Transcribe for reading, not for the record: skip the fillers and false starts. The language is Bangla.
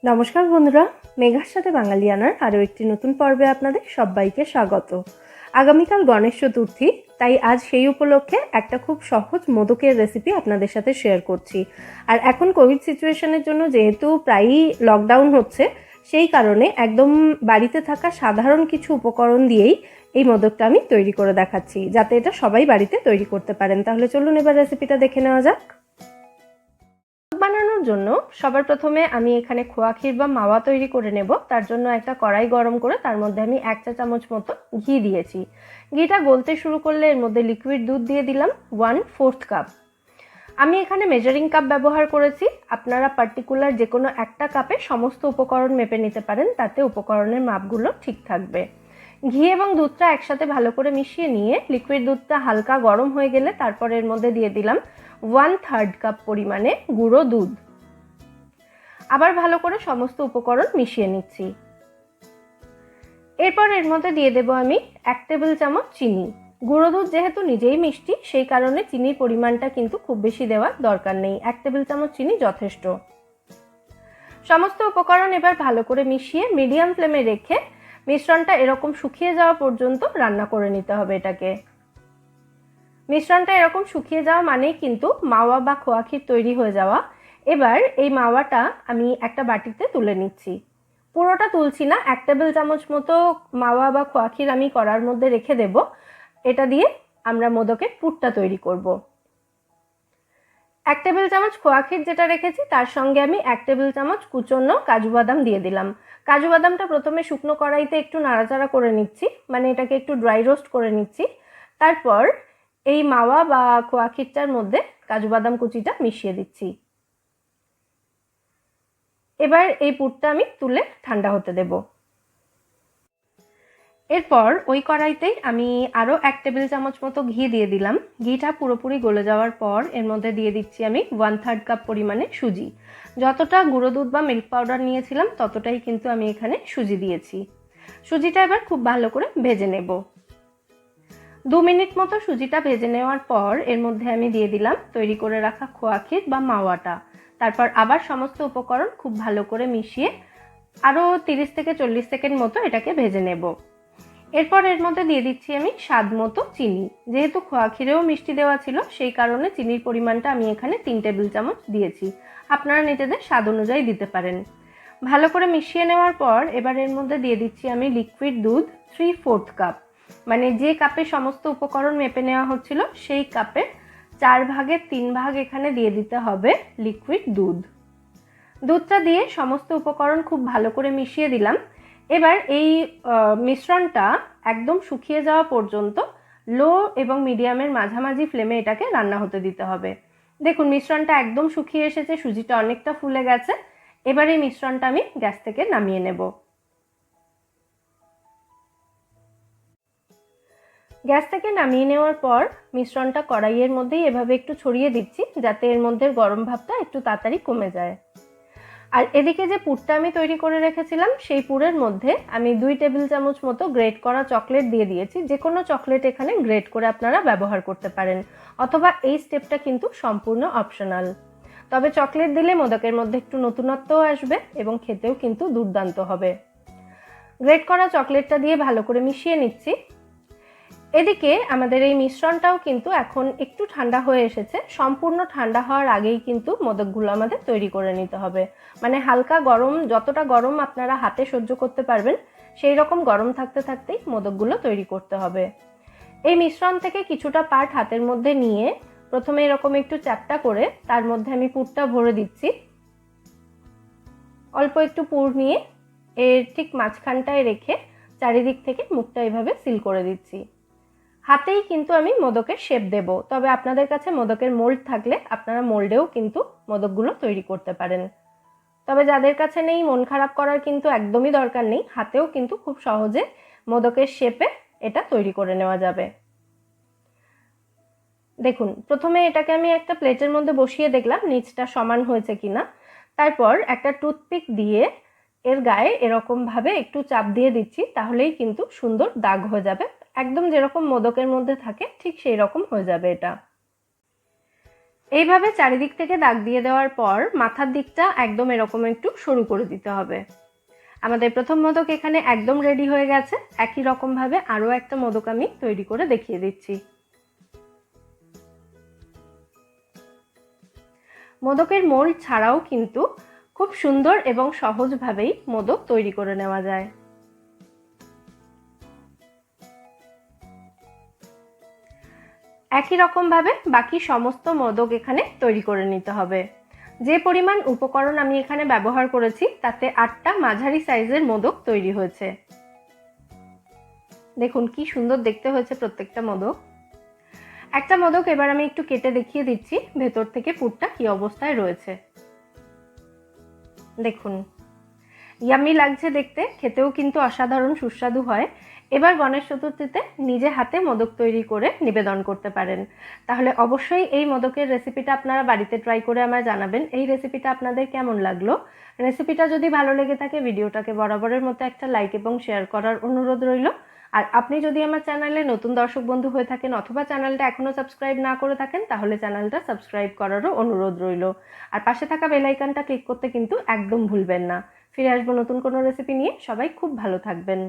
নমস্কার বন্ধুরা, মেঘার সাথে বাঙালিয়ানার আরও একটি নতুন পর্বে আপনাদের সবাইকে স্বাগত। আগামীকাল গণেশ চতুর্থী, তাই আজ সেই উপলক্ষে একটা খুব সহজ মোদকের রেসিপি আপনাদের সাথে শেয়ার করছি। আর এখন কোভিড সিচুয়েশনের জন্য যেহেতু প্রায়ই লকডাউন হচ্ছে, সেই কারণে একদম বাড়িতে থাকা সাধারণ কিছু উপকরণ দিয়েই এই মোদকটা আমি তৈরি করে দেখাচ্ছি, যাতে এটা সবাই বাড়িতে তৈরি করতে পারেন। তাহলে চলুন এবার রেসিপিটা দেখে নেওয়া যাক। বানানোর জন্য সবার প্রথমে আমি এখানে খোয়া ক্ষীর বা মাওয়া তৈরি করে নেব। তার জন্য একটা কড়াই গরম করে তার মধ্যে আমি 1 চা চামচ মতো ঘি দিয়েছি। ঘিটা গলতে শুরু করলে এর মধ্যে লিকুইড দুধ দিয়ে দিলাম 1/4 কাপ। আমি এখানে মেজারিং কাপ ব্যবহার করেছি, আপনারা পার্টিকুলার যে কোনো একটা কাপে সমস্ত উপকরণ মেপে নিতে পারেন, তাতে উপকরণের মাপগুলো ঠিক থাকবে। ঘি এবং দুধটা একসাথে ভালো করে মিশিয়ে নিয়ে লিকুইড দুধটা হালকা গরম হয়ে গেলে তারপর এর মধ্যে দিয়ে দিলাম 1/3 কাপ পরিমাণে গুঁড়ো দুধ। আবার ভালো করে সমস্ত উপকরণ মিশিয়ে নিচ্ছি। এরপর এর মধ্যে দিয়ে দেব আমি 1 টেবিল চামচ চিনি। গুঁড়ো দুধ যেহেতু নিজেই মিষ্টি, সেই কারণে চিনির পরিমাণটা কিন্তু খুব বেশি দেওয়ার দরকার নেই, 1 টেবিল চামচ চিনি যথেষ্ট। সমস্ত উপকরণ এবার ভালো করে মিশিয়ে মিডিয়াম ফ্লেমে রেখে মিশ্রণটা এরকম শুকিয়ে যাওয়া পর্যন্ত রান্না করে নিতে হবে এটাকে। মিশ্রণটা এরকম শুকিয়ে যাওয়া মানেই কিন্তু মাওয়া বা খোয়া ক্ষীর তৈরি হয়ে যাওয়া। এবার এই মাওয়াটা আমি একটা বাটিতে তুলে নিচ্ছি। পুরোটা তুলছি না, 1 টেবিল চামচ মতো মাওয়া বা খোয়া ক্ষীর আমি কড়ার মধ্যে রেখে দেব। এটা দিয়ে আমরা মোদকের পুরটা তৈরি করব। 1 টেবিল চামচ খোয়া ক্ষীর যেটা রেখেছি তার সঙ্গে আমি 1 টেবিল চামচ কুচনো কাজু বাদাম দিয়ে দিলাম। কাজু বাদামটা প্রথমে শুকনো কড়াইতে একটু নাড়াচাড়া করে নিচ্ছি, মানে এটাকে একটু ড্রাই রোস্ট করে নিচ্ছি। তারপর এই মাওয়া বা খোয়া ক্ষীরটার মধ্যে কাজু বাদাম কুচিটা মিশিয়ে দিচ্ছি। এবার এই পুরটা আমি তুলে ঠান্ডা হতে দেব। এরপর ওই কড়াইতেই আমি আরও 1 টেবিল চামচ মতো ঘি দিয়ে দিলাম। ঘিটা পুরোপুরি গলে যাওয়ার পর এর মধ্যে দিয়ে দিচ্ছি আমি 1/3 কাপ পরিমাণে সুজি। যতটা গুঁড়ো দুধ বা মিল্ক পাউডার নিয়েছিলাম ততটাই কিন্তু আমি এখানে সুজি দিয়েছি। সুজিটা এবার খুব ভালো করে ভেজে নেব। 2 মিনিট মতো সুজিটা ভেজে নেওয়ার পর এর মধ্যে আমি দিয়ে দিলাম তৈরি করে রাখা খোয়া ক্ষীর বা মাওয়াটা। তারপর আবার সমস্ত উপকরণ খুব ভালো করে মিশিয়ে আরও 30 থেকে 40 সেকেন্ড মতো এটাকে ভেজে নেব। এরপর এর মধ্যে দিয়ে দিচ্ছি আমি স্বাদ মতো চিনি। যেহেতু খোয়া ক্ষীরেও মিষ্টি দেওয়া ছিল, সেই কারণে চিনির পরিমাণটা আমি এখানে 3 টেবিল চামচ দিয়েছি। আপনারা নিজেদের স্বাদ অনুযায়ী দিতে পারেন। ভালো করে মিশিয়ে নেওয়ার পর এবার এর মধ্যে দিয়ে দিচ্ছি আমি লিকুইড দুধ 3/4 কাপ। মানে যে কাপে সমস্ত উপকরণ মেপে নেওয়া হচ্ছিল সেই কাপে 4 ভাগের 3 ভাগ এখানে দিয়ে দিতে হবে লিকুইড দুধ। দুধটা দিয়ে সমস্ত উপকরণ খুব ভালো করে মিশিয়ে দিলাম। এবার এই মিশ্রণটা একদম শুকিয়ে যাওয়া পর্যন্ত লো এবং মিডিয়ামের মাঝামাঝি ফ্লেমে এটাকে রান্না হতে দিতে হবে। দেখুন মিশ্রণটা একদম শুকিয়ে এসেছে, সুজিটা অনেকটা ফুলে গেছে। এবার এই মিশ্রণটা আমি গ্যাস থেকে নামিয়ে নেব। গ্যাস থেকে নামিয়ে নেওয়ার পর মিশ্রণটা কড়াইয়ের মধ্যেই এভাবে একটু ছড়িয়ে দিচ্ছি, যাতে এর মধ্যে গরম ভাবটা একটু তাড়াতাড়ি কমে যায়। আর এদিকে যে পুরটা আমি তৈরি করে রেখেছিলাম সেই পুরের মধ্যে আমি 2 টেবিল চামচ মতো গ্রেট করা চকলেট দিয়ে দিয়েছি। যে কোনো চকলেট এখানে গ্রেট করে আপনারা ব্যবহার করতে পারেন, অথবা এই স্টেপটা কিন্তু সম্পূর্ণ অপশনাল। তবে চকলেট দিলে মোদকের মধ্যে একটু নতুনত্বও আসবে এবং খেতেও কিন্তু দুর্দান্ত হবে। গ্রেট করা চকলেটটা দিয়ে ভালো করে মিশিয়ে নিচ্ছি। এদিকে আমাদের এই মিশ্রণটাও কিন্তু এখন একটু ঠান্ডা হয়ে এসেছে। সম্পূর্ণ ঠান্ডা হওয়ার আগেই কিন্তু মোদকগুলো আমাদের তৈরি করে নিতে হবে। মানে হালকা গরম, যতটা গরম আপনারা হাতে সহ্য করতে পারবেন সেই রকম গরম থাকতে থাকতেই মোদকগুলো তৈরি করতে হবে। এই মিশ্রণ থেকে কিছুটা পার্ট হাতের মধ্যে নিয়ে প্রথমে এরকম একটু চ্যাপ্টা করে তার মধ্যে আমি পুরটা ভরে দিচ্ছি। অল্প একটু পুর নিয়ে এর ঠিক মাঝখানটায় রেখে চারিদিক থেকে মুখটা এভাবে সিল করে দিচ্ছি। হাতেই কিন্তু আমি মোদকের শেপ দেব, তবে আপনাদের কাছে মোদকের মোল্ড থাকলে আপনারা মোল্ডেও কিন্তু মোদকগুলো তৈরি করতে পারেন। তবে যাদের কাছে নেই, মন খারাপ করার কিন্তু একদমই দরকার নেই, হাতেও কিন্তু খুব সহজে মোদকের শেপে এটা তৈরি করে নেওয়া যাবে। দেখুন প্রথমে এটাকে আমি একটা প্লেটের মধ্যে বসিয়ে দেখলাম নিচটা সমান হয়েছে কিনা। তারপর একটা টুথপিক দিয়ে এর গায়ে এরকম ভাবে একটু চাপ দিয়ে দিচ্ছি, তাহলেই কিন্তু সুন্দর দাগ হয়ে যাবে। একদম যেরকম মোদকের মধ্যে থাকে ঠিক সেই রকম হয়ে যাবে এটা। এইভাবে চারিদিক থেকে দাগ দিয়ে দেওয়ার পর মাথার দিকটা একদম এরকম একটু সরু করে দিতে হবে। আমাদের প্রথম মোদক এখানে একদম রেডি হয়ে গেছে। একই রকমভাবে আরও একটা মোদক আমি তৈরি করে দেখিয়ে দিচ্ছি। মোদকের মোল্ড ছাড়াও কিন্তু খুব সুন্দর এবং সহজভাবেই মোদক তৈরি করে নেওয়া যায়। একই রকমভাবে বাকি সমস্ত মোদক এখানে তৈরি করে নিতে হবে। যে পরিমাণ উপকরণ আমি এখানে ব্যবহার করেছি তাতে 8টা মাঝারি সাইজের মোদক তৈরি হয়েছে। দেখুন কি সুন্দর দেখতে হয়েছে প্রত্যেকটা মোদক। একটা মোদক এবার আমি একটু কেটে দেখিয়ে দিচ্ছি ভেতর থেকে পুরটা কি অবস্থায় রয়েছে। দেখুন ইয়াম্মি লাগছে দেখতে, খেতেও কিন্তু অসাধারণ সুস্বাদু হয়। এবার গণেশ চতুর্থীতে নিজে হাতে মোদক তৈরি করে নিবেদন করতে পারেন। তাহলে অবশ্যই এই মোদকের রেসিপিটা আপনারা বাড়িতে ট্রাই করে আমায় জানাবেন এই রেসিপিটা আপনাদের কেমন লাগলো। রেসিপিটা যদি ভালো লেগে থাকে ভিডিওটাকে বরাবরের মতো একটা লাইক এবং শেয়ার করার অনুরোধ রইল। আর আপনি যদি আমার চ্যানেলে নতুন দর্শক বন্ধু হয়ে থাকেন অথবা চ্যানেলটা এখনও সাবস্ক্রাইব না করে থাকেন তাহলে চ্যানেলটা সাবস্ক্রাইব করারও অনুরোধ রইল। আর পাশে থাকা বেল আইকনটা ক্লিক করতে কিন্তু একদম ভুলবেন না। ফিরে আসবো নতুন কোনো রেসিপি নিয়ে। সবাই খুব ভালো থাকবেন।